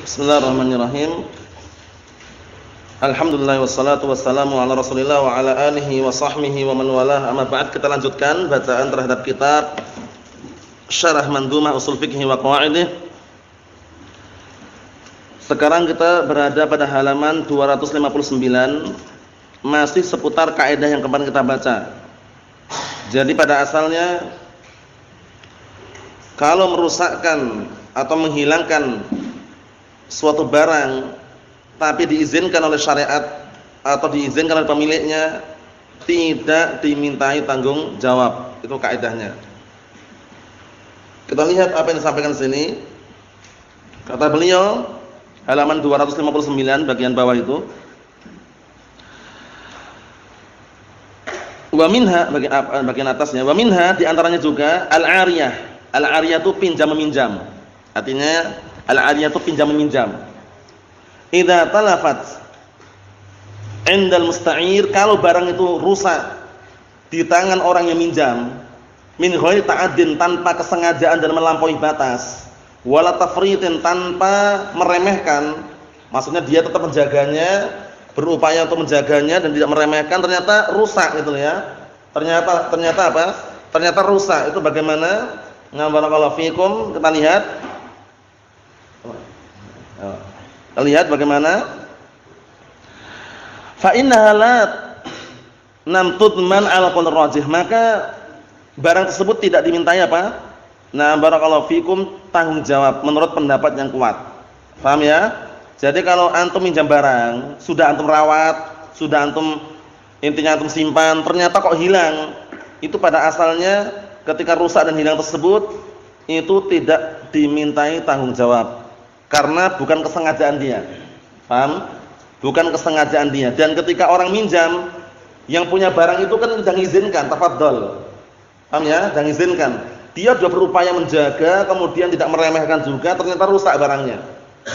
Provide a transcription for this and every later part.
Bismillahirrahmanirrahim. Alhamdulillah wassalatu wassalamu ala Rasulillah wa ala alihi wa sahbihi wa man walah. Amma ba'd, kita lanjutkan bacaan terhadap kitab Syarah Mandhumah Ushul Fiqh wa Qawaidih. Sekarang kita berada pada halaman 259, masih seputar kaidah yang kemarin kita baca. Jadi pada asalnya kalau merusakkan atau menghilangkan suatu barang tapi diizinkan oleh syariat atau diizinkan oleh pemiliknya, tidak dimintai tanggung jawab. Itu kaidahnya. Kita lihat apa yang disampaikan di sini. Kata beliau, halaman 259 bagian bawah itu. Wa minha, bagian atasnya, wa minha di antaranya juga al-ariyah. Al-ariyah itu pinjam meminjam. Artinya al-ariyah itu pinjam meminjam. Idza talafat indal musta'ir, kalau barang itu rusak di tangan orang yang minjam, min ghairi ta'addin, tanpa kesengajaan dan melampaui batas, wala tafritin, tanpa meremehkan, maksudnya dia tetap menjaganya, berupaya untuk menjaganya dan tidak meremehkan, ternyata rusak gitu ya. Ternyata apa? Ternyata rusak. Itu bagaimana? Barakallahu fikum. Kita lihat. Kita lihat bagaimana? Fa innaha la tudman ala qaul rajih, maka barang tersebut tidak dimintai apa? Barakallahu fikum, tanggung jawab menurut pendapat yang kuat. Paham ya? Jadi kalau antum minjam barang, sudah antum rawat, sudah antum intinya antum simpan, ternyata kok hilang. Itu pada asalnya ketika rusak dan hilang tersebut itu tidak dimintai tanggung jawab. Karena bukan kesengajaan dia. Paham? Bukan kesengajaan dia. Dan ketika orang minjam, yang punya barang itu kan sudah mengizinkan, tafadhol. Paham ya? Sudah mengizinkan. Dia sudah berupaya menjaga, kemudian tidak meremehkan juga, ternyata rusak barangnya.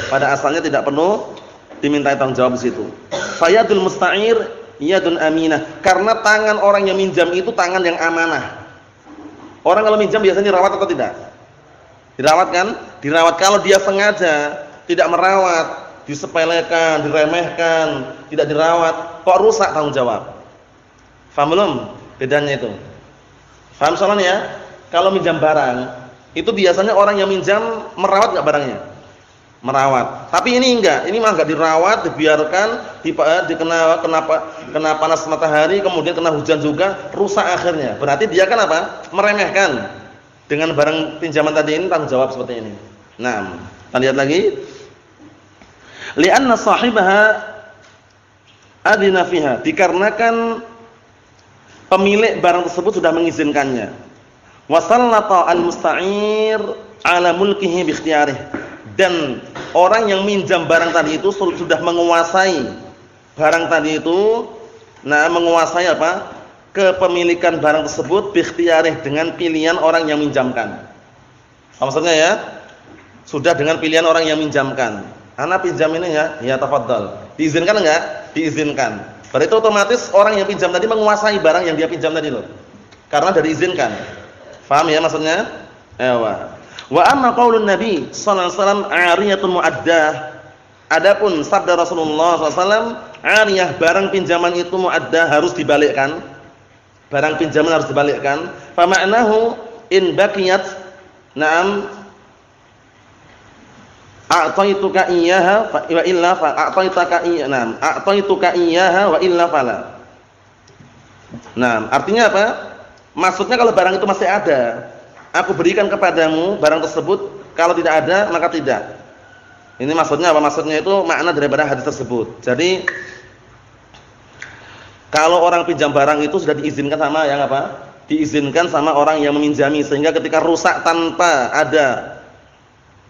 Pada asalnya tidak perlu dimintai tanggung jawab di situ. Fayadul musta'ir yadun aminah. Karena tangan orang yang minjam itu tangan yang amanah. Orang kalau minjam biasanya dirawat atau tidak? Dirawat kan? Dirawat. Kalau dia sengaja tidak merawat, disepelekan, diremehkan, tidak dirawat, kok rusak, tanggung jawab. Paham belum bedanya itu? Paham soalnya ya? Kalau minjam barang, itu biasanya orang yang minjam merawat enggak barangnya? Merawat. Tapi ini enggak, ini mah enggak dirawat, dibiarkan, kena panas matahari, kemudian kena hujan juga, rusak akhirnya. Berarti dia kan apa? Meremehkan. Dengan barang pinjaman tadi ini tanggung jawab seperti ini. Nah, kita lihat lagi. Li'anna sahibaha adina fiha, dikarenakan pemilik barang tersebut sudah mengizinkannya. Wa sallata al-musta'ir ala mulkihi bi ikhtiyarih, dan orang yang minjam barang tadi itu sudah menguasai barang tadi itu, menguasai apa? Kepemilikan barang tersebut bi ikhtiyarih, dengan pilihan orang yang minjamkan. Apa maksudnya ya? Sudah dengan pilihan orang yang minjamkan. Ana pinjam ini ya tafadhal. Diizinkan enggak? Diizinkan. Berarti otomatis orang yang pinjam tadi menguasai barang yang dia pinjam tadi loh. Karena dari izinkan. Paham ya maksudnya? Ewa. Wa amma qaulun Nabi sallallahu alaihi wasallam 'ariyatun mu'addah. Adapun sabda Rasulullah sallallahu alaihi wasallam, 'ariyah, barang pinjaman itu mu'addah, harus dibalikkan. Barang pinjaman harus dibalikkan. Fa ma'nahu in baqiyat a'taituka iyyaha wa illa fa a'taitaka iyyaha a'taituka iyyaha wa illa fala. Artinya apa? Maksudnya kalau barang itu masih ada, aku berikan kepadamu barang tersebut, kalau tidak ada maka tidak. Ini maksudnya apa? Maksudnya itu makna daripada hadis tersebut. Jadi kalau orang pinjam barang itu sudah diizinkan sama yang apa? Diizinkan sama orang yang meminjami, sehingga ketika rusak tanpa ada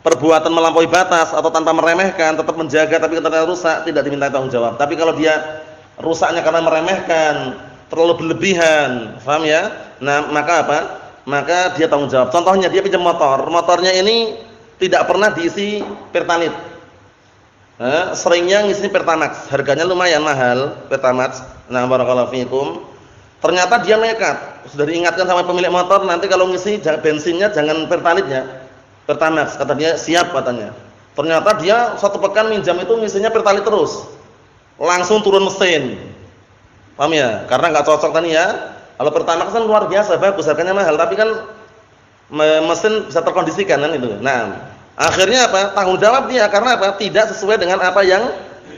perbuatan melampaui batas atau tanpa meremehkan, tetap menjaga, tapi ketika rusak tidak diminta tanggung jawab. Tapi kalau dia rusaknya karena meremehkan, terlalu berlebihan, paham ya? Maka apa? Maka dia tanggung jawab. Contohnya dia pinjam motor, motornya ini tidak pernah diisi Pertalite. Seringnya ngisi Pertamax, harganya lumayan mahal Pertamax. Barakallahu fikum. Ternyata dia nekat, sudah diingatkan sama pemilik motor, nanti kalau ngisi bensinnya jangan Pertalite-nya, Pertamax. Kata dia siap katanya. Ternyata dia 1 pekan minjam itu misinya pertalite terus. Langsung turun mesin. Paham ya? Karena enggak cocok tadi ya. Kalau Pertamax kan luar biasa bagus, harganya mahal, tapi kan mesin bisa terkondisikan kan itu. Nah, akhirnya apa? Tanggung jawab dia karena apa? Tidak sesuai dengan apa yang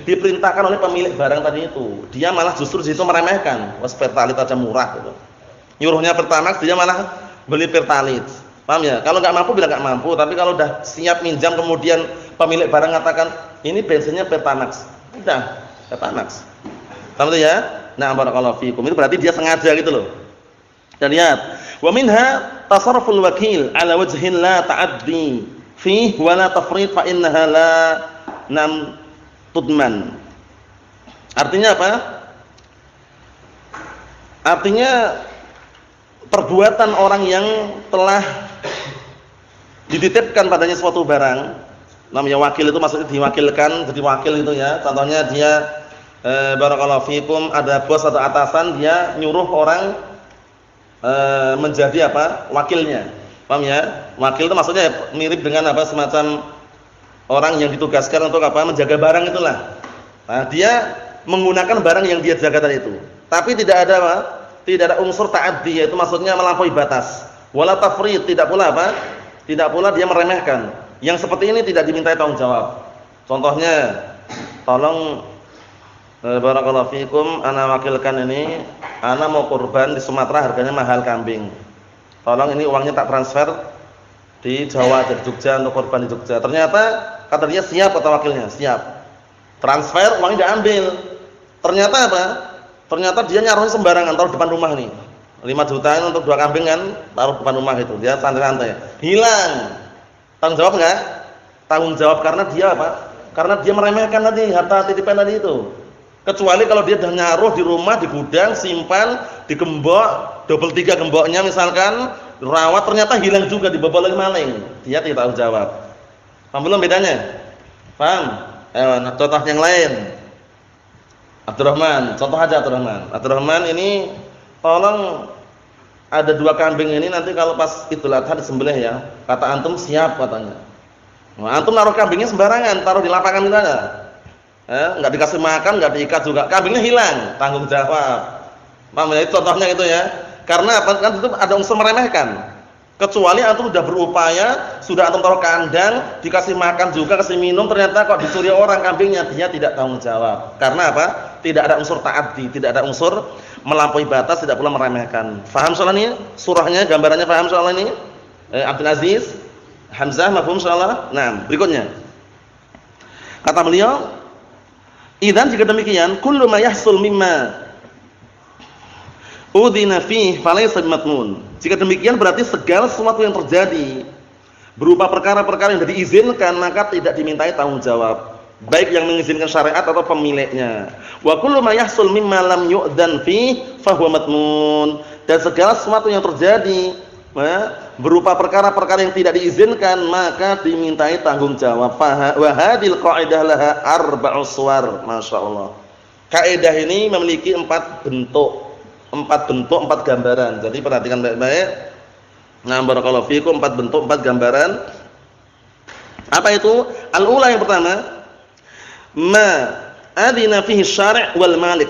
diperintahkan oleh pemilik barang tadi itu. Dia malah justru di situ meremehkan. Wes pertalite aja murah gitu. Nyuruhnya Pertamax, dia malah beli pertalite. Paham ya? Kalau enggak mampu bilang enggak mampu, tapi kalau udah siap minjam kemudian pemilik barang mengatakan, "Ini bensinnya Pertamax." Udah, Pertamax. Paham itu ya? Nah, barakallahu fikum. Itu berarti dia sengaja gitu loh. Dan lihat, wa minha tasarruful wakil ala wajhin la ta'addi fihi wa la tafrid fa innaha la nam tudman. Artinya apa? Artinya perbuatan orang yang telah dititipkan padanya suatu barang, namanya wakil itu maksudnya diwakilkan jadi wakil itu ya. Contohnya dia barakallahu fikum ada bos atau atasan, dia nyuruh orang menjadi apa? Wakilnya. Paham ya? Wakil itu maksudnya mirip dengan apa? Semacam orang yang ditugaskan untuk apa? Menjaga barang itulah. Nah, dia menggunakan barang yang dia jaga tadi itu. Tapi tidak ada apa? Tidak ada unsur ta'addi, yaitu maksudnya melampaui batas. Wala tafrid, tidak pula apa? Tidak pula dia meremehkan. Yang seperti ini tidak dimintai tanggung jawab. Contohnya, tolong barakallahu fikum, ana wakilkan ini, ana mau kurban di Sumatera, harganya mahal kambing. Tolong ini uangnya tak transfer di Jawa, dari Jogja untuk kurban di Jogja. Ternyata kata dia siap, kata wakilnya, siap. Transfer, uangnya diambil. Ternyata apa? Ternyata dia nyaruhnya sembarangan, taruh depan rumah nih. 5 jutaan untuk 2 kambing kan, taruh depan rumah itu. Dia santai-santai. Hilang. Tanggung jawab enggak? Tanggung jawab karena dia apa? Karena dia meremehkan tadi harta titipan tadi itu. Kecuali kalau dia sudah nyaruh di rumah, di gudang, simpan, digembok, 23 gemboknya misalkan, rawat, ternyata hilang juga, dibobol oleh maling. Dia tidak tanggung jawab. Paham belum bedanya? Paham? Contoh yang lain. Abdurrahman, contoh aja Abdurrahman. Abdurrahman ini tolong ada 2 kambing ini nanti kalau pas Idul Adha disembelih ya. Kata antum siap katanya. Nah, antum naruh kambingnya sembarangan, taruh di lapangan itu aja. Enggak dikasih makan, enggak diikat juga. Kambingnya hilang, tanggung jawab. Paham ya? Itu contohnya itu ya. Karena apa? Kan itu ada unsur meremehkan. Kecuali antum sudah berupaya, sudah antum taruh kandang, dikasih makan juga, kasih minum, ternyata kok dicuri orang kambingnya, dia tidak tanggung jawab. Karena apa? Tidak ada unsur ta'addi, tidak ada unsur melampaui batas, tidak pula meremehkan. Faham soal ini? Surahnya, gambarannya paham soal ini? Abdul Aziz, Hamzah, mafhum insyaallah? Nah, berikutnya. Kata beliau, idzan jika demikian, kullu ma yahsul mimma udhina fihi falaysa bimatmun. Jika demikian berarti segala sesuatu yang terjadi berupa perkara-perkara yang diizinkan maka tidak dimintai tanggung jawab, baik yang mengizinkan syariat atau pemiliknya. Wa kullu ma yahsul mimma lam yu'dzan fihi fa huwa matmun. Dan segala sesuatu yang terjadi berupa perkara-perkara yang tidak diizinkan maka dimintai tanggung jawab. Wa hadhil qa'idah laha arba'u suwar. Masyaallah. Kaidah ini memiliki 4 bentuk. 4 gambaran. Jadi perhatikan baik-baik. Nah, barakallahu fikum, 4 bentuk, 4 gambaran. Apa itu? Al-ula yang pertama, ma adzina fihi syari' wal malik.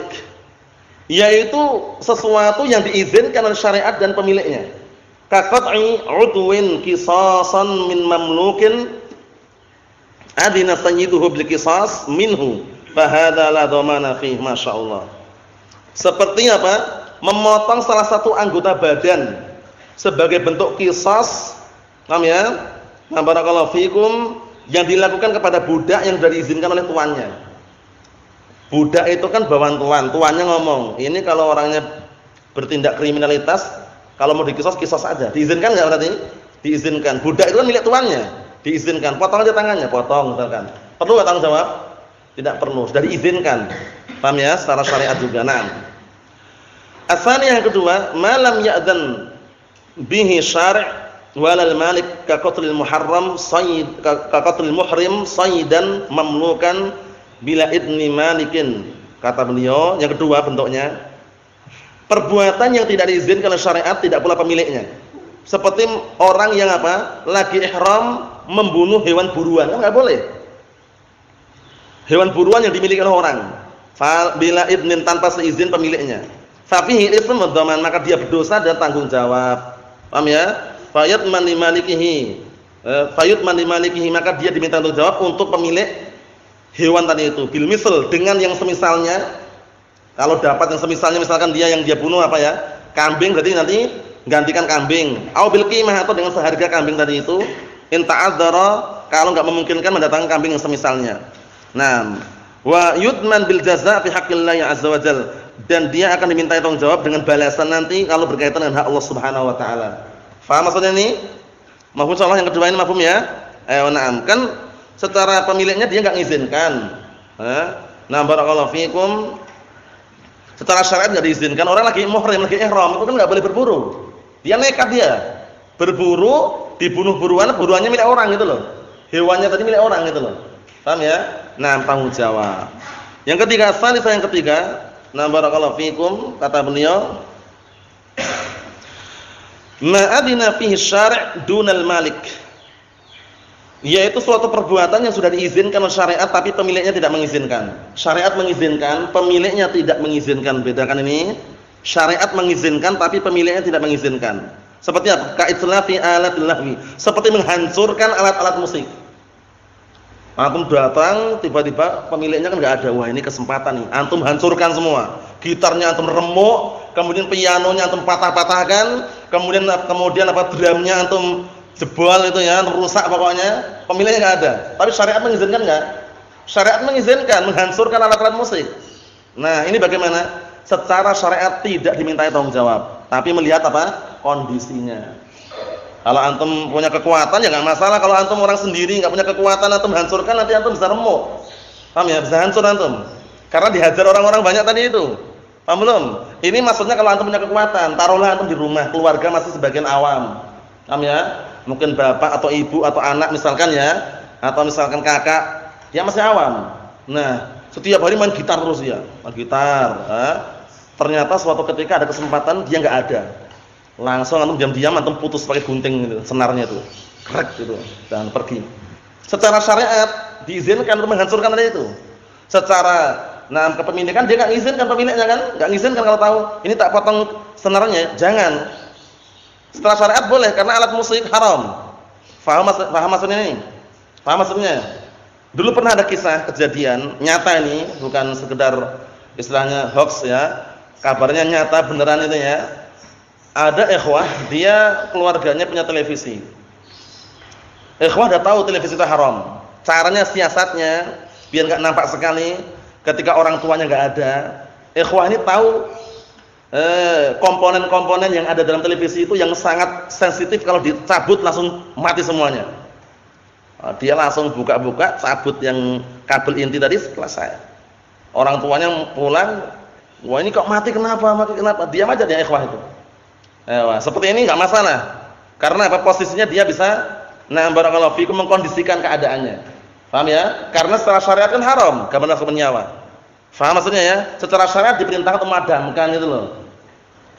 Yaitu sesuatu yang diizinkan oleh syariat dan pemiliknya. Ka qat'i udwin qisasan min mamlukin adzina sayyiduhu bil qisas minhu. Fa hadza la dhamana fihi, masyaallah. Seperti apa? Memotong salah satu anggota badan sebagai bentuk qisas, paham ya? Nah, barakallahu fikum, yang dilakukan kepada budak yang sudah diizinkan oleh tuannya. Budak itu kan bawaan tuan, tuannya ngomong, ini kalau orangnya bertindak kriminalitas, kalau mau dikisos, kisos aja. Diizinkan enggak berarti? Diizinkan. Budak itu kan milik tuannya, diizinkan. Potong aja tangannya, potong misalkan. Perlu enggak tanggung jawab? Tidak perlu, sudah diizinkan. Paham ya? Secara syariat juga. Nah, asalnya yang kedua, malam ya'dzan bihi syari' walal malik ka qatlil muharram sayd ka qatlil muhrim saydan mamlukan bila idni malikin. Kata beliau, yang kedua bentuknya perbuatan yang tidak diizinkan oleh syariat, tidak pula pemiliknya. Seperti orang yang apa? Lagi ihram membunuh hewan buruan, kan enggak boleh. hewan buruan yang dimiliki oleh orang. Bila idnin tanpa seizin pemiliknya. Fa fihi itsm wa dhaman, maka dia berdosa dan tanggung jawab. Paham ya? Fayatman limalikihi. Fayatman limalikihi, maka dia diminta tanggung jawab untuk pemilik hewan tadi itu. Bil misl, dengan yang semisalnya. Kalau dapat yang semisalnya, misalkan dia yang dia bunuh apa ya? Kambing, berarti nanti gantikan kambing. Au bil qimah, atau dengan seharga kambing tadi itu. In ta'adzara, kalau enggak memungkinkan mendatangkan kambing yang semisalnya. Nah, wa yudman bil jazaa fi haqqillahi azza wa jalla, dan dia akan dimintai tanggung jawab dengan balasan nanti kalau berkaitan dengan hak Allah Subhanahu wa taala. Paham maksudnya ini? Mafhum insyaallah yang kedua ini mafhum ya? Na'am. Kan secara pemiliknya dia enggak ngizinkan. Nah, barakallahu fikum. Secara syariat enggak diizinkan, orang lagi muhrim, lagi ihram, itu kan enggak boleh berburu. Dia nekat dia. Berburu, dibunuh buruannya milik orang gitu loh. Hewannya tadi milik orang gitu loh. Paham ya? Nah, tanggung jawab. Yang ketiga, yang ketiga, nah barakallahu fikum, kata beliau, ma adina fihi syari' dunal malik. Yaitu suatu perbuatan yang sudah diizinkan oleh syariat tapi pemiliknya tidak mengizinkan. Syariat mengizinkan, pemiliknya tidak mengizinkan. Bedakan ini. Syariat mengizinkan tapi pemiliknya tidak mengizinkan. Seperti apa? Ka'itlafi alatil lahwi. Seperti menghancurkan alat-alat musik. Antum datang, tiba-tiba pemiliknya kan enggak ada. Wah, ini kesempatan nih. Antum hancurkan semua. Gitarnya antum remuk, kemudian pianonya antum patah-patahkan, kemudian apa drumnya antum jebol itu ya, rusak pokoknya. Pemiliknya enggak ada. Tapi syariat mengizinkan enggak? Syariat mengizinkan menghancurkan alat-alat musik. Nah, ini bagaimana? Secara syariat tidak dimintai tanggung jawab, tapi melihat apa? Kondisinya. Kalau antum punya kekuatan ya enggak masalah. Kalau antum orang sendiri enggak punya kekuatan, antum hancurkan, nanti antum bisa remuk. Paham ya? Bisa hancur antum. Karena dihajar orang-orang banyak tadi itu. Paham belum? Ini maksudnya kalau antum punya kekuatan, taruhlah antum di rumah, keluarga masih sebagian awam. Paham ya? Mungkin bapak atau ibu atau anak misalkan ya, atau misalkan kakak, dia masih awam. Nah, setiap hari main gitar terus ya, main gitar. Ternyata suatu ketika ada kesempatan dia enggak ada. Langsung antum diam-diam antum putus pakai gunting gitu, senarnya itu. Krek gitu dan pergi. Secara syariat diizinkan untuk menghancurkan tadi itu. Secara kepemilikan dia enggak izinkan pemiliknya kan? Enggak izinkan kalau tahu ini tak potong senarnya, jangan. Setelah syariat boleh karena alat musik haram. Paham maksudnya ini? Paham maksudnya? Dulu pernah ada kisah kejadian nyata ini, bukan sekedar istilahnya hoax ya. Kabarnya nyata beneran itu ya. Ada ikhwah, dia keluarganya punya televisi. Ikhwah udah tahu televisi itu haram. Caranya siasatnya biar enggak nampak sekali ketika orang tuanya enggak ada. Ikhwah ini tahu komponen-komponen yang ada dalam televisi itu yang sangat sensitif, kalau dicabut langsung mati semuanya. Dia langsung buka-buka, cabut yang kabel inti tadi, selesai. Orang tuanya pulang, wah ini kok mati kenapa? Mati kenapa? Diam aja dia ikhwah itu. Seperti ini enggak masalah. Karena apa? Posisinya dia bisa barakallahu fikum mengkondisikan keadaannya. Paham ya? Karena secara syariat kan haram gambar nyawa. Faham maksudnya ya? Secara syariat diperintahkan untuk memadamkan itu loh.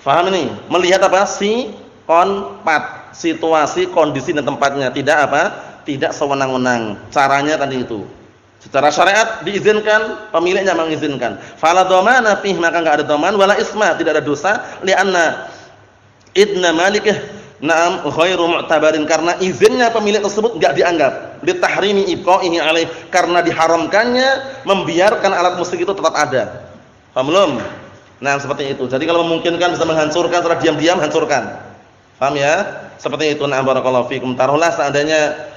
Faham ini? Melihat apa? Situasi, kondisi dan tempatnya, tidak apa? Tidak sewenang-wenang. Caranya tadi itu. Secara syariat diizinkan, pemiliknya mengizinkan. Fala dhamana fihi, maka enggak ada dhaman, wala isma, tidak ada dosa, li'anna idna malikih ghairu mu'tabarin, karena izinnya pemilik tersebut enggak dianggap. Li tahrimi ibqaihi alaih, karena diharamkannya membiarkan alat musik itu tetap ada. Paham belum? Nah, seperti itu. Jadi kalau memungkinkan bisa menghancurkan secara diam-diam, hancurkan. Paham ya? Seperti itu. Na'am barakallahu fikum. Taruhlah seandainya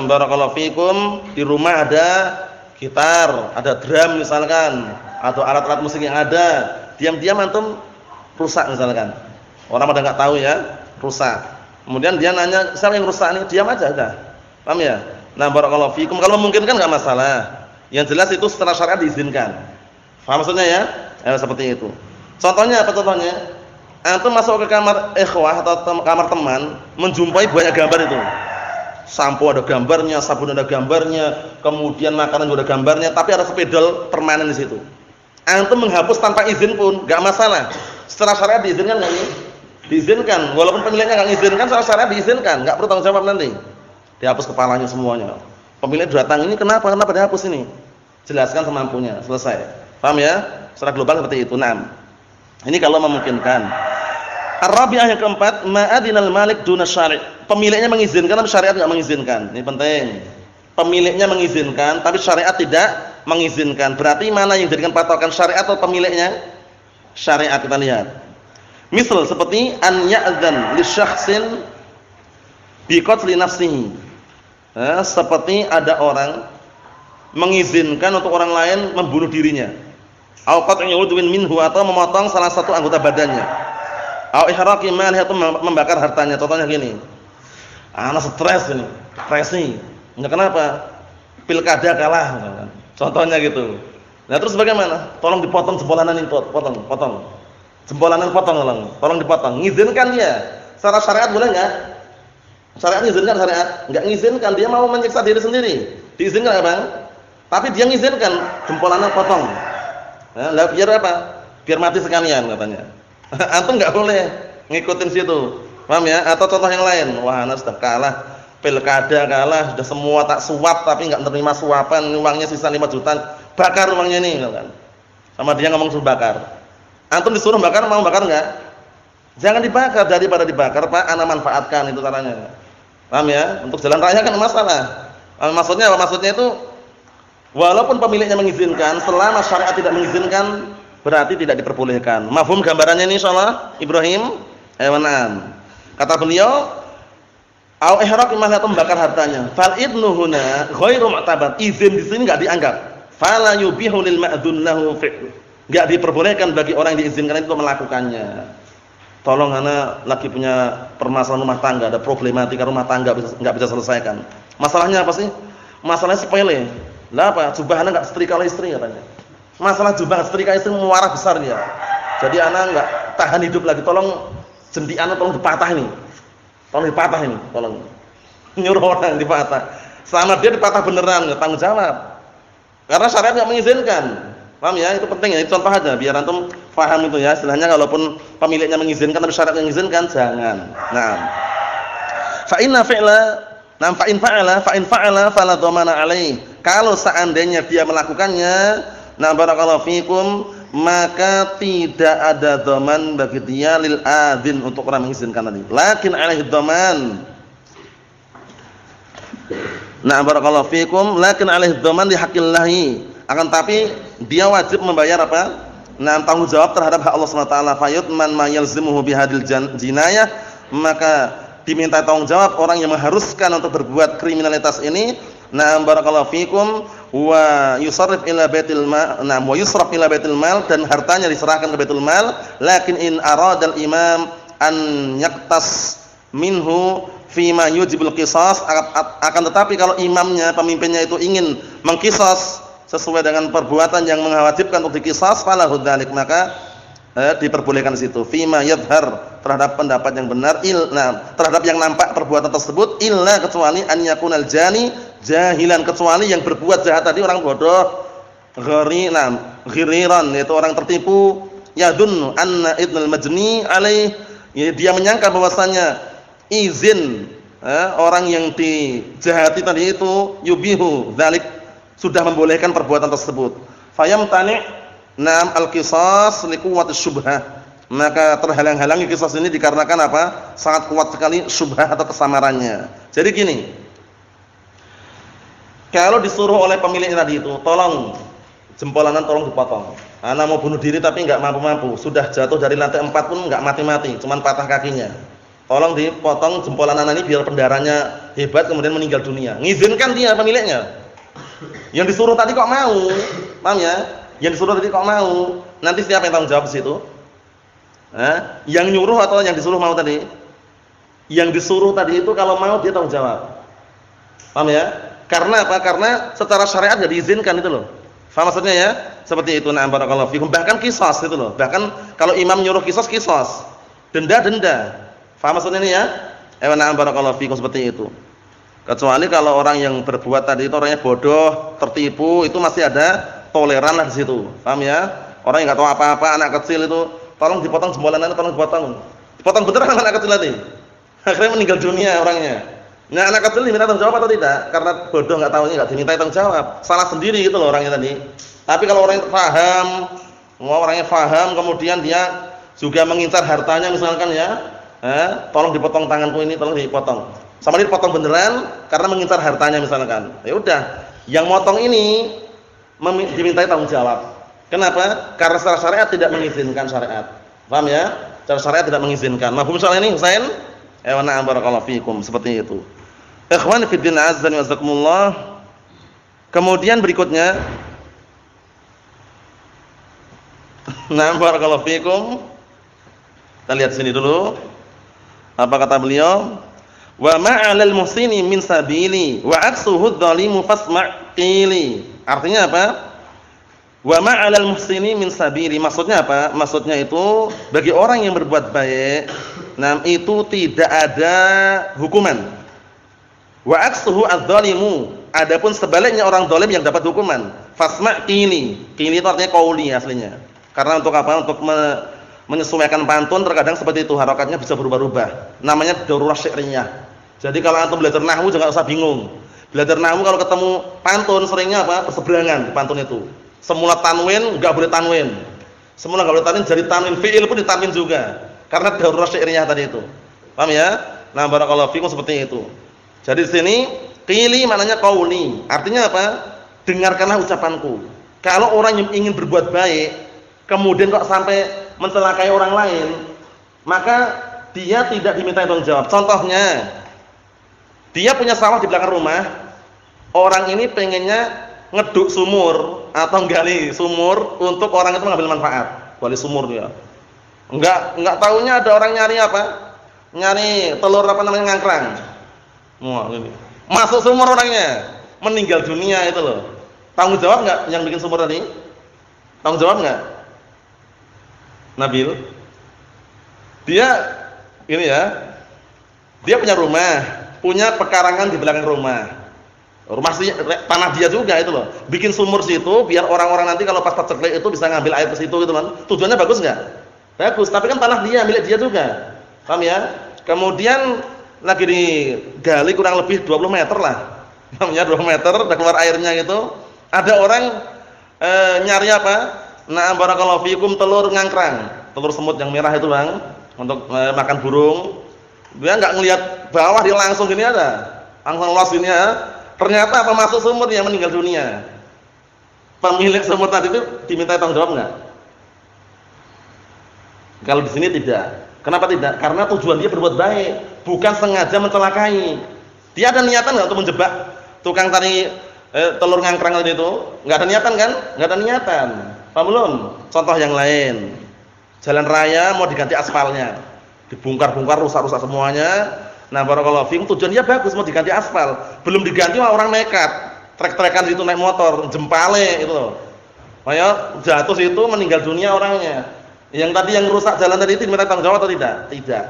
barakallahu fikum di rumah ada gitar, ada drum misalkan, atau alat-alat musik yang ada, diam-diam antum rusak misalkan. Orang pada enggak tahu ya, rusak. Kemudian dia nanya, "Siapa yang rusak ini?" Diam aja udah. Paham ya? Nah, barakallahu fikum. Kalau memungkinkan enggak masalah. Yang jelas itu secara syariat diizinkan. Paham maksudnya ya? Seperti itu. Contohnya apa contohnya? Antum masuk ke kamar ikhwah atau kamar teman, menjumpai banyak gambar itu. Sampo ada gambarnya, sabun ada gambarnya, kemudian makanan juga ada gambarnya, tapi ada spidol permanen di situ. Antum menghapus tanpa izin pun enggak masalah. Secara syariat diizinkan enggak ini? Diizinkan, walaupun pemiliknya enggak mengizinkan, secara syariat diizinkan, enggak perlu tanggung jawab nanti. Dihapus kepalanya semuanya. Pemilik datang, ini kenapa dihapus ini? jelaskan semampunya, selesai. Paham ya? Secara global seperti itu. Naam. Ini kalau memungkinkan. Ar-rabi'ah yang keempat, ma'adinal malik duna syari'. Pemiliknya mengizinkan tapi syariat enggak mengizinkan. Ini penting. Pemiliknya mengizinkan tapi syariat tidak mengizinkan. Berarti mana yang dijadikan patokan, syariat atau pemiliknya? Syariat. Kita lihat. Misal seperti an ya'dzan li syakhsin bi qatli nafsihi. Seperti ada orang mengizinkan untuk orang lain membunuh dirinya. Au qat'i udwin minhu, atau memotong salah satu anggota badannya. Au ihraqi malihi, atau membakar hartanya. Contohnya gini. Anak stres ini, depresi. Enggak, kenapa? Pilkada kalah misalkan. Contohnya gitu. Nah, terus bagaimana? Tolong dipotong jempolanan ini, potong. Jempolanan potong, tolong dipotong. Ngizinkan dia. Secara syariat boleh enggak? Syariat ngizinkan, syariat enggak ngizinkan, dia mau menyiksa diri sendiri. Diizinkan enggak, Bang? Tapi dia ngizinkan, jempolanan potong. Nah, biar apa? Biar mati sekalian katanya. Antum enggak boleh ngikutin situ. Paham ya? Atau contoh yang lain. Wah, anak sudah kalah, pilkada kalah, sudah semua tak suap tapi enggak menerima suapan, uangnya sisa 5 juta. Bakar uangnya ini kan. Sama dia ngomong suruh bakar. Antum disuruh bakar, mau bakar enggak? Jangan dibakar, daripada dibakar, Pak, ana manfaatkan, itu caranya. Paham ya? Untuk jalan raya kan masalah. Maksudnya apa? Maksudnya itu walaupun pemiliknya mengizinkan, selama syariat tidak mengizinkan, berarti tidak diperbolehkan. Mafhum gambarannya ini insyaallah, Ibrahim? Na'am. Kata beliau, au ihraq imah, atau membakar hartanya. Fal idnu huna ghairu mu'tabar. Izin di sini enggak dianggap. Fala yubihu lil ma'dzun lahu fi'l. Enggak diperbolehkan bagi orang yang diizinkan itu melakukannya. Tolong ana lagi punya permasalahan rumah tangga, ada problematika rumah tangga enggak bisa selesaikan. Masalahnya apa sih? Masalahnya sepele. Lah apa? Jubah ana enggak setrika oleh istri katanya. Masalah jubah setrika istri muarah besar dia. Jadi ana enggak tahan hidup lagi, tolong jendi ana tolong dipatah ini. Tolong dipatah ini, tolong. Nyuruh orang dipatah. Selama dia dipatah beneran, enggak tanggung jawab. Karena syariat enggak mengizinkan. Paham ya? Itu penting ya, itu contoh aja biar antum paham itu ya. Istilahnya kalaupun pemiliknya mengizinkan tapi syarat mengizinkan, jangan. Nah. Fa inna fi'la, nam fa in fa'ala fala dhamana alaih. Kalau seandainya dia melakukannya, na barakallahu fikum, maka tidak ada dhaman bagi dia lil adzin, untuk orang mengizinkan tadi. Lakin alaihi dhaman. Na barakallahu fikum, lakin alaihi dhaman li haqqillahi. Akan tapi dia wajib membayar apa? Nah, tanggung jawab terhadap hak Allah Subhanahu wa taala. Fayutman ma yalzimuhu bihadil jinayah, maka diminta tanggung jawab orang yang mengharuskan untuk berbuat kriminalitas ini. Nah, barakallahu fikum, wa yusarrif ila baitil mal, nah wa yusraf ila baitil mal, dan hartanya diserahkan ke baitul mal. Lakin in aradal imam an yaqtas minhu fima yujibul qisas, akan tetapi kalau imamnya, pemimpinnya itu ingin mengqisas sesuai dengan perbuatan yang mewajibkan untuk dikisas, falahu dzalik, maka diperbolehkan di situ. Fima yadhhar, terhadap pendapat yang benar, terhadap yang nampak perbuatan tersebut, illa, kecuali an yakunal jani jahilan, kecuali yang berbuat jahat tadi orang bodoh, ghiriran, yaitu orang tertipu, yadun anna idnal majni alaih, dia menyangka bahwasanya izin orang yang dijahati tadi itu yubihu dzalik, sudah membolehkan perbuatan tersebut. Fayamtani nam al-qisas liquwwati syubhah, maka terhalang-halangi qisas ini dikarenakan apa? Sangat kuat sekali syubhah atau kesamarannya. Jadi gini, kalau disuruh oleh pemilik tadi itu, tolong jempolanan tolong dipotong. Ana mau bunuh diri tapi enggak mampu-mampu, sudah jatuh dari lantai 4 pun enggak mati-mati, cuman patah kakinya. Tolong dipotong jempolanan ini biar pendarahnya hebat kemudian meninggal dunia. Ngizinkan dia pemiliknya. Yang disuruh tadi kok mau? Paham ya? Yang disuruh tadi kok mau? Nanti siapa yang tanggung jawab di situ? Yang nyuruh atau yang disuruh mau tadi? Yang disuruh tadi itu kalau mau dia tanggung jawab. Paham ya? Karena apa? Karena secara syariat enggak diizinkan itu loh. Paham maksudnya ya? Seperti itu, na'am barakallahu fikum. Bahkan qisas itu loh. Bahkan kalau imam nyuruh qisas. Denda. Paham maksudnya ini ya? Na'am barakallahu fikum, seperti itu. Kecuali kalau orang yang berbuat tadi itu orangnya bodoh, tertipu, itu masih ada toleran lah di situ. Paham ya? Orang yang enggak tahu apa-apa, anak kecil itu, tolong dipotong jempolanannya, tolong dipotong. Dipotong beneran anak kecil tadi. Akhirnya meninggal dunia orangnya. Nah, anak kecil diminta tanggung jawab atau tidak? Karena bodoh nggak tahunya nggak diminta tanggung jawab. Salah sendiri gitu loh orangnya tadi. Tapi kalau orang yang paham, orangnya paham, kemudian dia juga mengincar hartanya misalkan ya, tolong dipotong tanganku ini, tolong dipotong. Sama dia dipotong beneran karena mengincar hartanya misalkan. Ya udah, yang motong ini dimintai tanggung jawab. Kenapa? Karena secara syariat tidak mengizinkan syariat. Paham ya? Secara syariat tidak mengizinkan. Mafhum soal ini Husain? Na'am barakallahu fikum, seperti itu. Ikhwan fi din azza wa jazakumullah. Kemudian berikutnya na'am barakallahu fikum. Kita lihat sini dulu. Apa kata beliau? Wa ma'alal muhsini min sabili wa aksuhu dzalimu fasma' qili. Artinya apa? Wa ma'alal muhsini min sabili. Maksudnya apa? Maksudnya itu bagi orang yang berbuat baik, nah itu tidak ada hukuman. Wa aksuhu adz-dzalimu. Adapun sebaliknya orang zalim yang dapat hukuman. Fasma' qili. Qili itu artinya qauli aslinya. Karena untuk apa? Untuk menyesuaikan pantun terkadang seperti itu, harokatnya bisa berubah-ubah. Namanya darurat syi'riyah. Jadi kalau antum belajar nahwu jangan usah bingung. Belajar nahwu kalau ketemu pantun seringnya apa? Berseberangan pantun itu. Semula tanwin enggak boleh tanwin. Semula enggak boleh tanwin, jadi tanwin fi'il pun ditanwin juga. Karena darurat syi'riyah tadi itu. Paham ya? Nah, barakallahu fikum seperti itu. Jadi di sini qili maknanya qauli. Artinya apa? Dengarkanlah ucapanku. Kalau orang yang ingin berbuat baik, kemudian kok sampai mencelakai orang lain, maka dia tidak diminta tanggung jawab. Contohnya, dia punya sawah di belakang rumah. Orang ini pengennya ngeduk sumur atau gali sumur untuk orang itu mengambil manfaat. Gali sumur dia. Enggak tahunya ada orang nyari apa? Nyari telur apa namanya ngangkrang. Wah, ini. Masuk sumur orangnya, meninggal dunia itu loh. Tanggung jawab enggak yang bikin sumur tadi? Tanggung jawab enggak? Nabil. Dia ini ya. Dia punya rumah, punya pekarangan di belakang rumah. Rumah tanah dia juga itu loh. Bikin sumur situ biar orang-orang nanti kalau pas terceklik itu bisa ngambil air ke situ gitu kan. Tujuannya bagus enggak? Bagus, tapi kan tanah dia, milik dia juga. Paham ya? Kemudian lagi digali kurang lebih 20 meter lah. Namanya 20 meter udah keluar airnya gitu. Ada orang nyari apa? Nah, barakallahu fikum telur ngangkrang. Telur semut yang merah itu, Bang, untuk makan burung. Dia enggak ngelihat bawah, dia langsung gini ada. Langsung los gini ya. Ternyata apa masuk sumur yang meninggal dunia. Pemilik sumur tadi itu diminta tanggung jawab enggak? Kalau di sini tidak. Kenapa tidak? Karena tujuan dia berbuat baik, bukan sengaja mencelakai. Dia ada niatan enggak untuk menjebak tukang tadi telur ngangkrang tadi itu? Enggak ada niatan kan? Enggak ada niatan. Paham belum? Contoh yang lain. Jalan raya mau diganti aspalnya. Dibongkar-bongkar, rusak-rusak semuanya. Nah, barakallahu fiikum, tujuannya bagus, mau diganti aspal. Belum diganti orang nekat. Trek-trekan situ naik motor, jempale itu loh. Makanya jatuh situ meninggal dunia orangnya. Yang tadi yang rusak jalan tadi itu diminta tanggung jawab atau tidak? Tidak.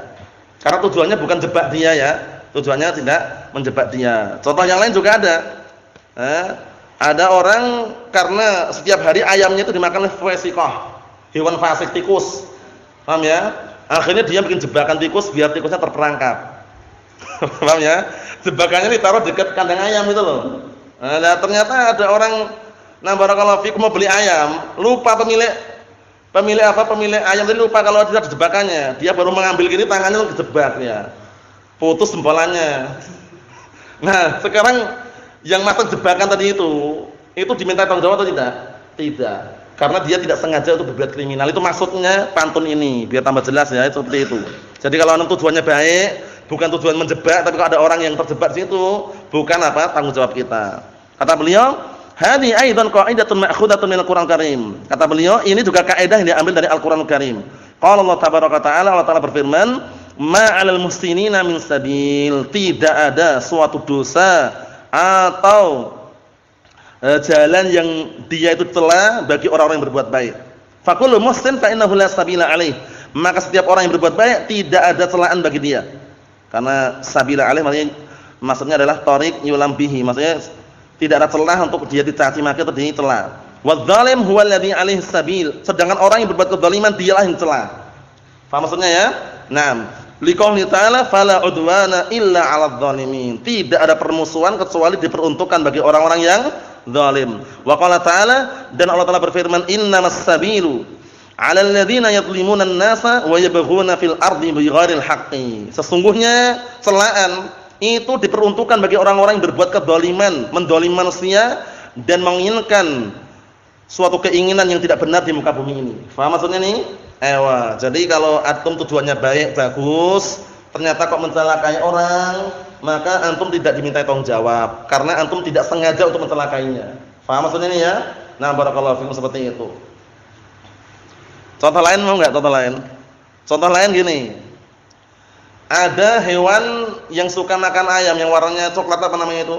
Karena tujuannya bukan jebak dia ya. Tujuannya tidak menjebak dia. Contoh yang lain juga ada. Ada orang karena setiap hari ayamnya itu dimakan oleh fasiqah. Hewan fasik, tikus. Paham ya? Akhirnya dia bikin jebakan tikus biar tikusnya terperangkap. Paham ya? Jebakannya ditaruh dekat kandang ayam itu loh. Nah, ternyata ada orang barakallahu fikum mau beli ayam, lupa pemilik ayam tadi lupa kalau tidak ada jebakannya. Dia baru mengambil gini tangannya kejebak ya. Putus jempolannya. Nah, sekarang yang masang jebakan tadi itu diminta tanggung jawab atau tidak? Tidak. Karena dia tidak sengaja untuk berbuat kriminal. Itu maksudnya pantun ini, biar tambah jelas ya, seperti itu. Jadi kalau tujuannya baik, bukan tujuan menjebak, tapi kalau ada orang yang terjebak di situ, bukan tanggung jawab kita. Kata beliau, "Hadhi aidan qa'idatun ma'khudatun minal Qur'anil Karim." Kata beliau, ini juga kaidah yang diambil dari Al-Qur'anul Karim. Qala Allah tabaraka ta'ala, Allah Ta'ala berfirman, "Ma 'alal muhsinina min sabil." Tidak ada suatu dosa atau jalan yang dia itu celah bagi orang-orang yang berbuat baik. Faqul muhsin fa innahu la sabila alaih. Maka setiap orang yang berbuat baik tidak ada celaan bagi dia. Karena sabila alaih maksudnya adalah thariq yulam bihi, maksudnya tidak ada celah untuk dia dicaci maki atau dicela. Wadzalim huwa alladhi alaihi sabil. Sedangkan orang yang berbuat kezaliman dialah yang celah. Paham maksudnya ya? Naam. Liqouli ta'ala fala udwana illa 'aladz zalimin. Tidak ada permusuhan kecuali diperuntukkan bagi orang-orang yang zalim. Wa qala ta'ala, dan Allah Ta'ala berfirman, innamas sabilu 'alal ladzina yadhlimuna an-nasa wa yabghuna fil ardi bighairil haqqi. Sesungguhnya celaan itu diperuntukkan bagi orang-orang yang berbuat kedzaliman, mendzalimi manusia dan menginginkan suatu keinginan yang tidak benar di muka bumi ini. Faham maksudnya nih? Jadi kalau antum tujuannya baik, bagus, ternyata kok mencelakai orang, maka antum tidak dimintai tanggung jawab karena antum tidak sengaja untuk mencelakainya. Faham maksudnya nih ya? Nah, barakallahu fikum, seperti itu. Contoh lain mau enggak? Contoh lain. Contoh lain gini. Ada hewan yang suka makan ayam yang warnanya coklat, apa namanya itu?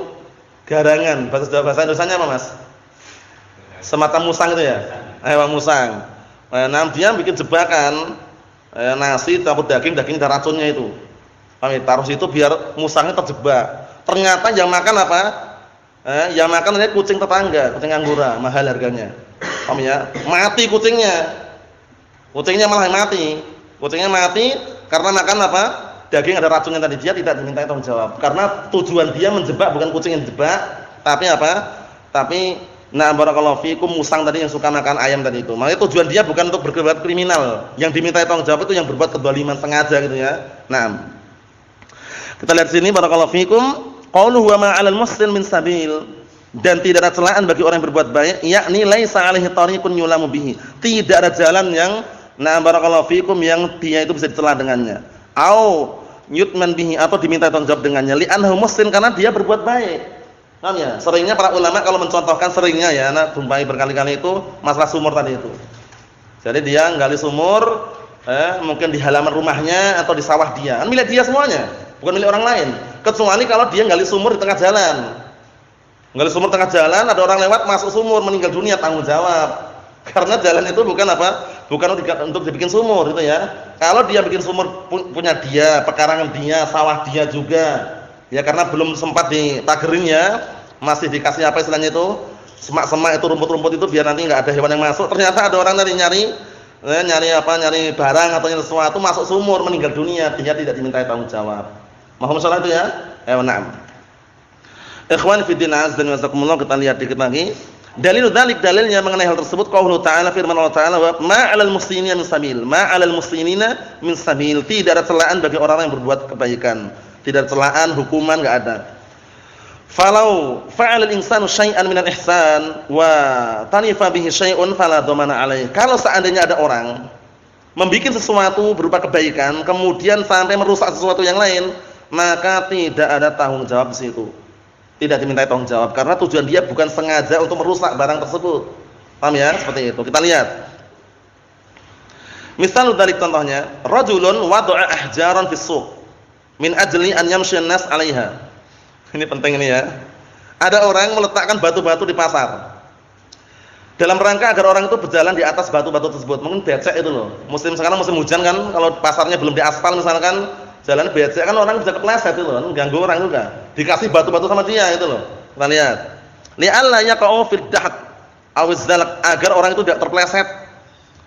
Garangan. Bahasa Indonesianya apa, Mas? Semacam musang itu ya? Hewan musang. Nah, dia bikin jebakan, nasi campur daging ada racunnya itu. Kami taruh situ biar musangnya terjebak. Ternyata yang makan apa? Yang makan ini kucing tetangga, kucing anggora, mahal harganya. Kami ya, mati kucingnya. Kucingnya malah mati. Kucingnya mati karena makan apa? Daging ada racunnya tadi. Dia tidak dimintai tanggung jawab karena tujuan dia menjebak, bukan kucing yang dijebak, tapi apa? Tapi nah, barakallahu fikum, musang tadi yang suka makan ayam tadi itu. Makanya tujuan dia bukan untuk berbuat kriminal. Yang dimintai tanggung jawab itu yang berbuat kedzaliman sengaja gitu ya. Nah, kita lihat sini barakallahu fikum, qauluhu wa ma 'alal muslim min sabil, dan tidak ada celaan bagi orang yang berbuat baik, yakni laisa 'alaihi tariqun yulamu bihi. Tidak ada jalan yang nah barakallahu fikum yang dia itu bisa dicela dengannya. Au yutman bihi, atau diminta tanggung jawab dengannya, li'annahu muslim, karena dia berbuat baik. Paham ya? Seringnya para ulama kalau mencontohkan, seringnya ya, anak jumpai berkali-kali itu masalah sumur tadi itu. Jadi dia gali sumur, mungkin di halaman rumahnya atau di sawah dia, kan milik dia semuanya, bukan milik orang lain. Kecuali kalau dia gali sumur di tengah jalan. Gali sumur tengah jalan, ada orang lewat masuk sumur meninggal dunia, tanggung jawab. Karena jalan itu bukan apa? Bukan untuk dibikin sumur gitu ya. Kalau dia bikin sumur punya dia, pekarangan dia, sawah dia juga. Ya karena belum sempat dipagerin ya, masih dikasih apa istilahnya itu, semak-semak itu, rumput-rumput itu biar nanti nggak ada hewan yang masuk. Ternyata ada orang nyari barang atau sesuatu, masuk sumur meninggal dunia, dia tidak dimintai tanggung jawab. Mohon salah itu ya. Na'am. Ikhwan fi din azza wa jazakumullah, kita lihat dikit lagi. Dalil dzalik, dalilnya mengenai hal tersebut, qaulu ta'ala, firman Allah Ta'ala, wa ma 'alal muslimina min sabil. Ma 'alal muslimina min sabil. Tidak ada celaan bagi orang yang berbuat kebaikan. Tidak ada celaan, hukuman enggak ada. Falau fa'ala al-insanu syai'an minal ihsan wa tanifa bihi syai'un fala dhamana 'alaihi. Kalau seandainya ada orang membuat sesuatu berupa kebaikan kemudian sampai merusak sesuatu yang lain, maka tidak ada tanggung jawab di situ. Tidak dimintai tanggung jawab karena tujuan dia bukan sengaja untuk merusak barang tersebut. Paham ya? Seperti itu. Kita lihat. Misal dari contohnya, rajulun wada'a ahjaran fis suq min ajli an yamshi an-nas 'alaiha. Ini penting ini ya. Ada orang meletakkan batu-batu di pasar. Dalam rangka agar orang itu berjalan di atas batu-batu tersebut. Mungkin becek itu loh. Musim sekarang musim hujan kan, kalau pasarnya belum diaspal misalkan, jalan becek kan, orang bisa kepleset itu loh, ganggu orang juga. Dikasih batu-batu sama dia itu loh. Kita lihat. Li'alla yaqa'u fid dahd aw az-zalq, agar orang itu tidak terpleset.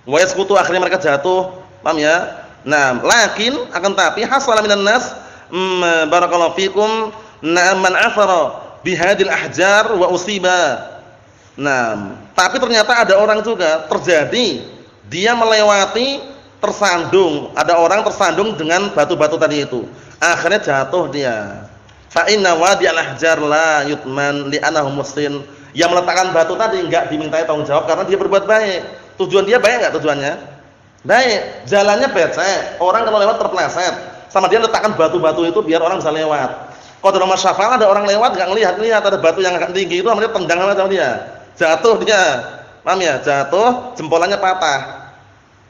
Wa yasqutu, akhirnya mereka jatuh. Paham ya? Nah, lakin akan tapi hasala minan nas barakallahu fikum man athara bihadil ahjar wa usiba. Nah, tapi ternyata ada orang juga terjadi dia melewati, tersandung, ada orang tersandung dengan batu-batu tadi itu. Akhirnya jatuh dia. Fa inna wadi'al ahjar la yutman li'annahu muslim. Yang meletakkan batu tadi enggak dimintai tanggung jawab karena dia berbuat baik. Tujuan dia baik enggak tujuannya? Baik. Jalannya becek, orang kalau lewat terpleset. Sama dia letakkan batu-batu itu biar orang bisa lewat. Qadarul masyafal, ada orang lewat enggak ngelihat ada batu yang agak tinggi itu, dia tendang sama dia. Jatuh dia. Paham ya? Jatuh, jempolannya patah.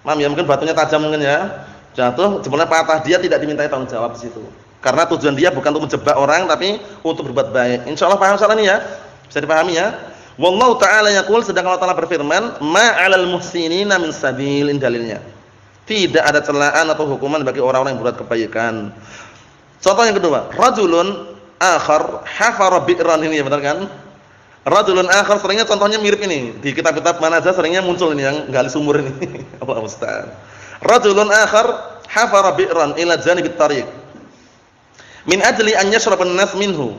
Paham ya? Mungkin batunya tajam mungkin ya. Jatuh, jempolnya patah, dia tidak dimintai tanggung jawab di situ. Karena tujuan dia bukan untuk menjebak orang tapi untuk berbuat baik. Insyaallah paham soal ini ya? Bisa dipahami ya? Wallahu ta'ala yaqul, sedang Allah Ta'ala berfirman, ma 'alal muhsinina min sabilin, dalilnya. Tidak ada celaan atau hukuman bagi orang-orang yang berbuat kebaikan. Contoh yang kedua, rajulun akhar hafara bi'ran, ini ya benar kan? Rajulun akhar seringnya contohnya mirip ini. Di kitab-kitab mana aja seringnya muncul ini yang gali sumur ini. Allah Ustaz. Rajulun akhar hafara bi'ran ila janibit tariq min ajli an yashraban nas minhu.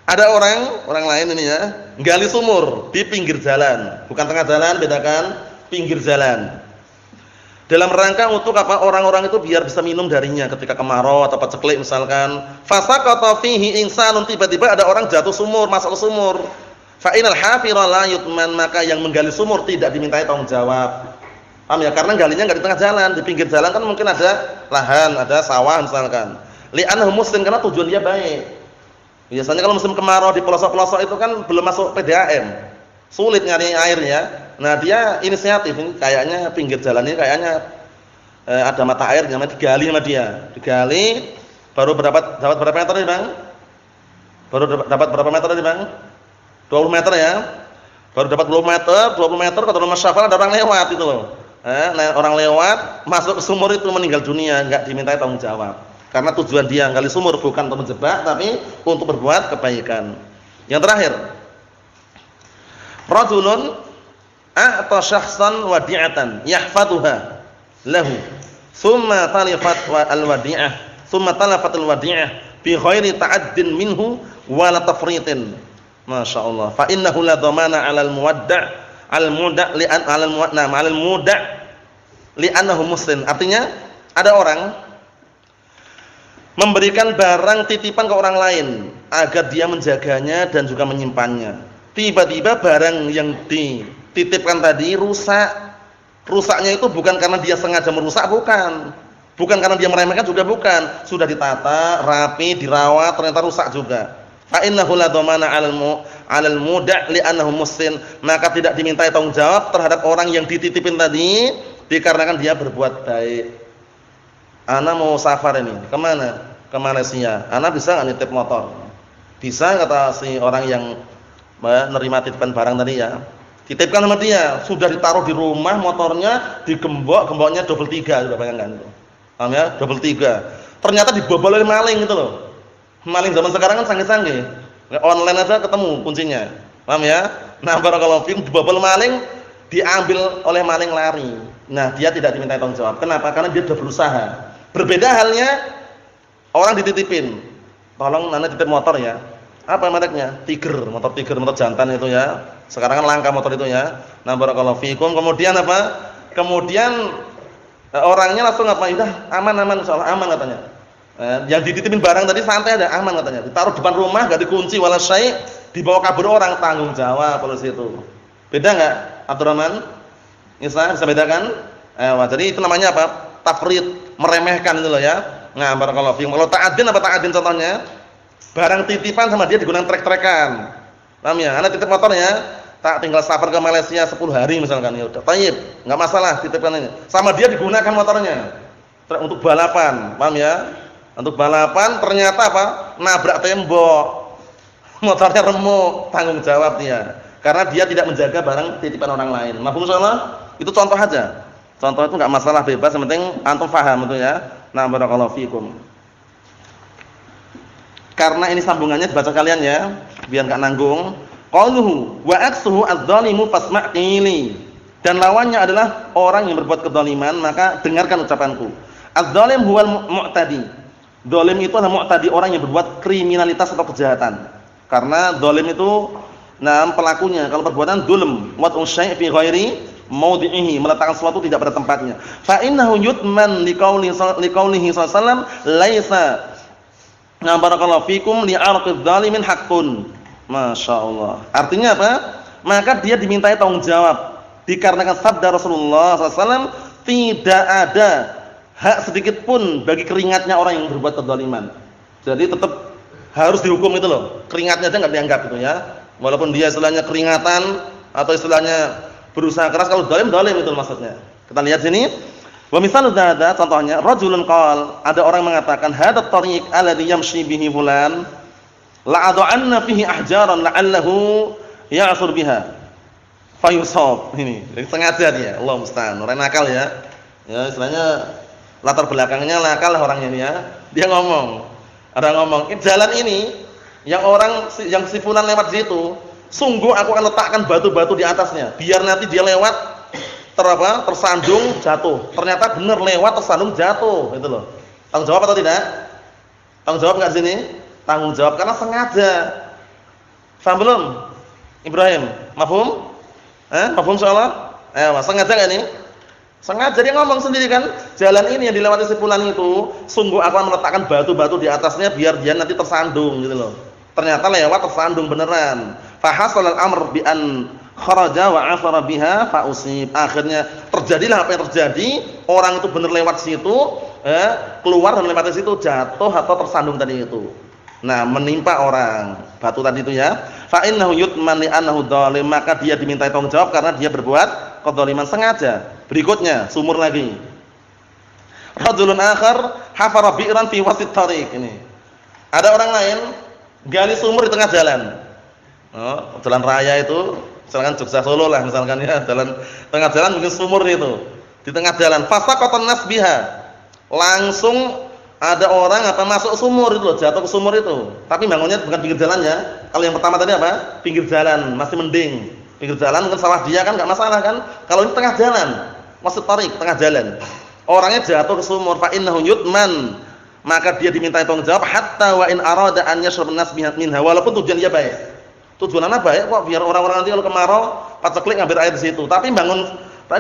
Ada orang lain ini ya, gali sumur di pinggir jalan, bukan tengah jalan, bedakan, pinggir jalan. Dalam rangka untuk apa? Orang-orang itu biar bisa minum darinya ketika kemarau atau paceklik misalkan. Fasaqata fihi insanun, tiba-tiba ada orang jatuh sumur, masuk ke sumur. Fa inal hafira la yutman, maka yang menggali sumur tidak dimintai tanggung jawab. Paham ya? Karena galinya enggak di tengah jalan, di pinggir jalan kan mungkin ada lahan, ada sawah misalkan. Li'annahu muslim, karena tujuan dia baik. Biasanya kalau musim kemarau di pelosok-pelosok itu kan belum masuk PDAM. Sulit nyari airnya. Nah, dia inisiatif, ini kayaknya pinggir jalan ini kayaknya ada mata air, namanya digali sama dia. Digali baru dapat berapa meter nih, Bang? Baru dapat berapa meter nih, Bang? 20 meter ya. Baru dapat 20 meter kata Mas Syafal ada orang lewat itu loh. Orang lewat masuk ke sumur itu meninggal dunia, enggak dimintai tanggung jawab. Karena tujuan dia gali sumur bukan untuk menjebak tapi untuk berbuat kebaikan. Yang terakhir, rajulun a'ta syakhsan wadi'atan yahfaduha lahu thumma talafat al-wadi'ah bi ghairi ta'addin minhu wa la tafritin. Masyaallah. Fa innahu la dhamana 'alal muwadda' al-muda' li'an 'alal muda' li'annahu muslim. Artinya ada orang memberikan barang titipan ke orang lain agar dia menjaganya dan juga menyimpannya. Tiba-tiba barang yang dititipkan tadi rusak. Rusaknya itu bukan karena dia sengaja merusak, bukan. Bukan karena dia meremehkan juga bukan. Sudah ditata, rapi, dirawat, ternyata rusak juga. Fa innahu la dhamana 'alal muda' li'annahu muslim. Maka tidak dimintai tanggung jawab terhadap orang yang dititipin tadi dikarenakan dia berbuat baik. Ana mau safar ini, kemana? Ke Malaysia. Ana bisa nggak nitip motor? Bisa, kata si orang yang menerima titipan barang tadi ya. Titipkan sama dia, sudah ditaruh di rumah motornya, digemboknya double 3, sudah bayangkan itu. Paham ya? Double 3. Ternyata dibobol oleh maling gitu loh. Maling zaman sekarang kan canggih-canggih. Online aja ketemu kuncinya. Paham ya? Nah, barakallahu fiikum, dibobol maling, diambil oleh maling lari. Nah, dia tidak diminta tanggung jawab. Kenapa? Karena dia sudah berusaha. Berbeda halnya orang dititipin. Tolong Nana titip motor ya. Apa mereknya? Tiger, motor jantan itu ya. Sekarang kan langka motor itu ya. Nah, barakallahu fiikum. Kemudian apa? Kemudian orangnya langsung apa? Udah aman insyaallah aman katanya. Yang dititipin barang tadi santai ada, aman katanya. Ditaruh depan rumah enggak dikunci wala syai', dibawa kabur orang, tanggung jawab polisi itu. Beda enggak, Abdurrahman? Bisa bedakan? Jadi itu namanya apa? Tafrid, meremehkan itu loh ya. Nah, barakallahu fiikum. Kalau ta'adin apa ta'adin contohnya? Barang titipan sama dia digunakan trek-trekan. Paham ya? Ana titip motornya, tak tinggal safar ke Malaysia 10 hari misalkan, ya udah thayyib, enggak masalah titipkan ini. Sama dia digunakan motornya untuk balapan, paham ya? Untuk balapan ternyata apa? Nabrak tembok. Motornya remuk, tanggung jawab dia. Karena dia tidak menjaga barang titipan orang lain. Mafhum insyaallah? Itu contoh aja. Contoh itu enggak masalah, bebas, yang penting antum paham itu ya. Nah, barakallahu fiikum. Karena ini sambungannya dibaca kalian ya, biar enggak nanggung. Qauluhu wa aksuhu adz-dzalimu fasma' qili. Dan lawannya adalah orang yang berbuat kedzaliman, maka dengarkan ucapanku. Adz-dzalim huwal mu'tadi. Zalim itu adalah mu'tadi, orang yang berbuat kriminalitas atau kejahatan. Karena zalim itu pelakunya kalau perbuatan dzulm, wad'u syai' fi ghairi maudhi'ihi, meletakkan sesuatu tidak pada tempatnya. Fa innahu yutman liqaulihi sallallahu alaihi wasallam laisa barakallahu fikum li'arqidz zalimin haqqun. Masyaallah. Artinya apa? Maka dia dimintai tanggung jawab dikarenakan sabda Rasulullah SAW, tidak ada hak sedikit pun bagi keringatnya orang yang berbuat kezaliman. Jadi tetap harus dihukum itu loh. Keringatnya aja enggak dianggap itu ya. Walaupun dia istilahnya keringatan atau istilahnya berusaha keras, kalau zalim itu maksudnya. Kita lihat sini. Wa misalu dzada, contohnya rajulun qala, ada orang mengatakan hadat tariq alladhi yamshi bihi fulan la'ad'anna fihi ahjaran la'allahu ya'sur biha fayusab. Ini sengaja dia, Allah musta'an. Orang nakal ya. Ya istilahnya latar belakangnya nakal orangnya ini ya. Dia ngomong, jalan ini yang si fulan lewat situ, sungguh aku akan letakkan batu-batu di atasnya biar nanti dia lewat tersandung jatuh. Ternyata benar lewat tersandung jatuh, itu loh. Tanggung jawab atau tidak? Tanggung jawab enggak sini? Tanggung jawab karena sengaja. Paham belum? Ibrahim, mafhum? Mafhum insyaallah? Sengaja enggak nih? Sengaja dia ngomong sendiri kan, jalan ini yang dilewati si fulan itu, sungguh aku akan meletakkan batu-batu di atasnya biar dia nanti tersandung gitu loh. Ternyata lewat tersandung beneran. Fa hasalal amr bi an kharaja wa afara biha fa usib. Akhirnya terjadilah apa yang terjadi, orang itu benar lewat situ, keluar dan lewat situ jatuh atau tersandung tadi itu. Nah, menimpa orang batu tadi itu ya. Fa innahu yutman li annahu dhalim, maka dia dimintai tanggung jawab karena dia berbuat kedzaliman sengaja. Berikutnya, sumur lagi. Rajulun akhar hafara bi'ran fi wasit tariq ini. Ada orang lain gali sumur di tengah jalan. Jalan raya itu, misalkan Jogja Solo lah misalkan ya, jalan tengah jalan mungkin sumur itu. Di tengah jalan, fasaqatan nas biha. Langsung ada orang masuk sumur itu loh, jatuh ke sumur itu. Tapi bangunnya bukan pinggir jalannya. Kalau yang pertama tadi apa? Pinggir jalan, masih mending. Pinggir jalan mungkin salah dia kan enggak masalah kan. Kalau ini tengah jalan, maksud tarik tengah jalan. Orangnya jatuh ke sumur, fa innahu yutman. Maka dia dimintai tanggung jawab hatta wa in arada an yashrab an-nas minha, walaupun tujuan dia baik. Tujuannya baik kok, biar orang-orang nanti kalau kemarau paceklik ngambil air di situ. Tapi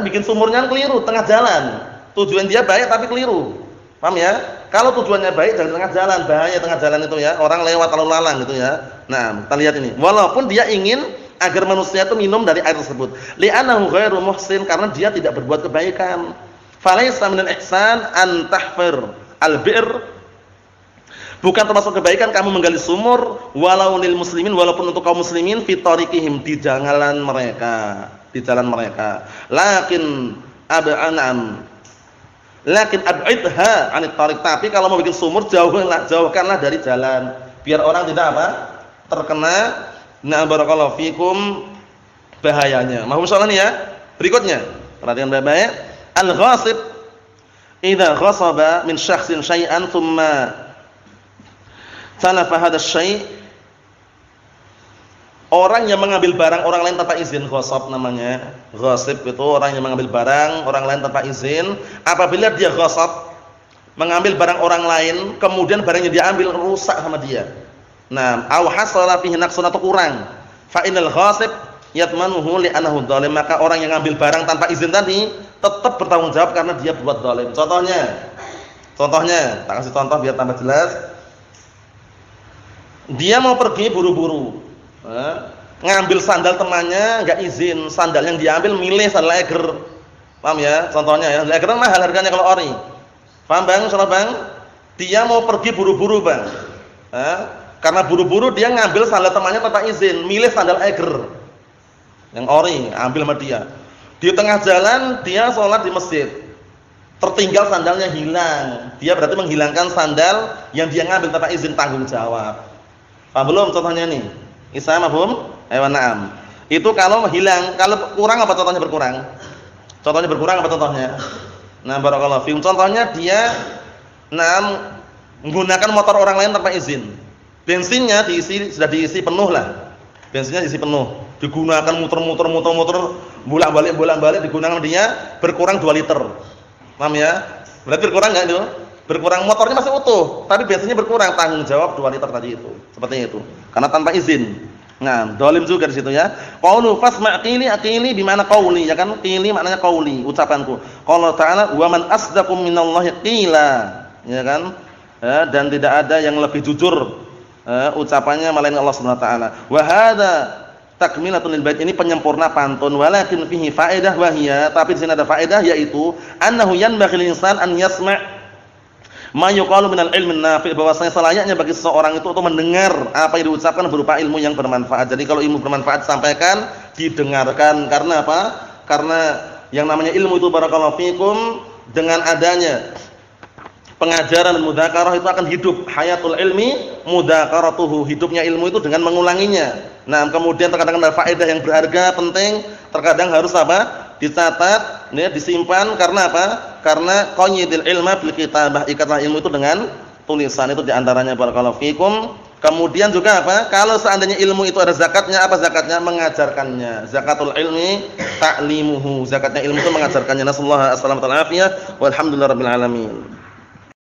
bikin sumurnya keliru tengah jalan. Tujuan dia baik tapi keliru. Paham ya? Kalau tujuannya baik jangan tengah jalan, bahaya tengah jalan itu ya. Orang lewat lalu lalang gitu ya. Nah, kita lihat ini. Walaupun dia ingin agar manusia itu minum dari air tersebut. Li'annahu ghairu muhsin, karena dia tidak berbuat kebaikan. Falaisa minal ihsan an tahfir al-bi'r. Bukan termasuk kebaikan kamu menggali sumur walau lil muslimin, walaupun untuk kaum muslimin fi tariqihim, di jalan mereka, di jalan mereka. Lakin ab'idha 'anit tariq, tapi kalau mau bikin sumur jauhkanlah dari jalan biar orang tidak terkena barakallahu fikum bahayanya. Mahum soalan ya. Berikutnya, perhatikan baik-baik. Al-ghasib idza ghasaba min syakhsin syai'an thumma talafa hadha syai'. Orang yang mengambil barang orang lain tanpa izin, ghasab namanya. Ghasib itu orang yang mengambil barang orang lain tanpa izin. Apabila dia ghasab, mengambil barang orang lain, kemudian barangnya dia ambil rusak sama dia. Nah, aw hasala fihi naqsun atau kurang. Fa innal ghasib yatmanuhu li annahu dhalim, maka orang yang ngambil barang tanpa izin tadi tetap bertanggung jawab karena dia buat zalim. Contohnya, tak kasih contoh biar tambah jelas. Dia mau pergi buru-buru. Ngambil sandal temannya enggak izin, sandal yang diambil milih sandal Eiger. Paham ya? Contohnya ya, Eiger kan mahal harganya kalau ori. Paham Bang? Salah Bang? Dia mau pergi buru-buru Bang. Karena buru-buru dia ngambil sandal temannya tanpa izin, milih sandal Eiger. Yang ori, ambil sama dia. Di tengah jalan dia sholat di masjid. Tertinggal sandalnya hilang. Dia berarti menghilangkan sandal yang dia ngambil tanpa izin, tanggung jawab. Paham belum contohnya nih? Isa mafhum? Na'am. Itu kalau hilang, kalau kurang apa contohnya berkurang? Contohnya berkurang apa contohnya? Nah, barakallahu fiikum. Contohnya dia menggunakan motor orang lain tanpa izin. Bensinnya sudah diisi penuh lah. Bensinnya diisi penuh. Digunakan muter-muter bolak-balik digunakan dia berkurang 2 liter. Paham ya? Berarti berkurang enggak itu? Berkurang, motornya masih utuh, tapi bensinnya berkurang, tanggung jawab 2 liter tadi itu. Seperti itu. Karena tanpa izin. Nah, dolim juga di situ ya. Qaulu fasma' qili aqili bi mana qauli, ya kan? Qili maknanya qauli, ucapanku. Qala ta'ala wa man asdaqu minallahi qila, ya kan? Dan tidak ada yang lebih jujur ucapannya melainkan Allah Subhanahu wa taala. Wa hadza takmilatun lil bait, ini penyempurna pantun, walakin fihi faedah wa hiya, tapi di sini ada faedah yaitu annahu yanbaghi lil insan an yasma' ma yuqalu minal ilmin nafi', bahwasanya selayaknya bagi seseorang itu untuk mendengar apa yang diucapkan berupa ilmu yang bermanfaat. Jadi kalau ilmu bermanfaat disampaikan, didengarkan. Karena apa? Karena yang namanya ilmu itu barakallahu fikum, dengan adanya pengajaran dan mudzakarah itu akan hidup. Hayatul ilmi mudzakaratuhu, hidupnya ilmu itu dengan mengulanginya. Nah, kemudian terkadang ada faedah yang berharga, penting, terkadang harus apa? Dicatat, ya, disimpan. Karena apa? Karena qayyidil ilma bil kitabah, ikatlah ilmu itu dengan tulisan. Itu diantaranya barakallahu fikum Kemudian juga apa? Kalau seandainya ilmu itu ada zakatnya, apa zakatnya? Mengajarkannya. Zakatul ilmi ta'limuhu. Zakatnya ilmu itu mengajarkannya. Nasallahu alaihi wasallam. Walhamdulillahirabbil alamin.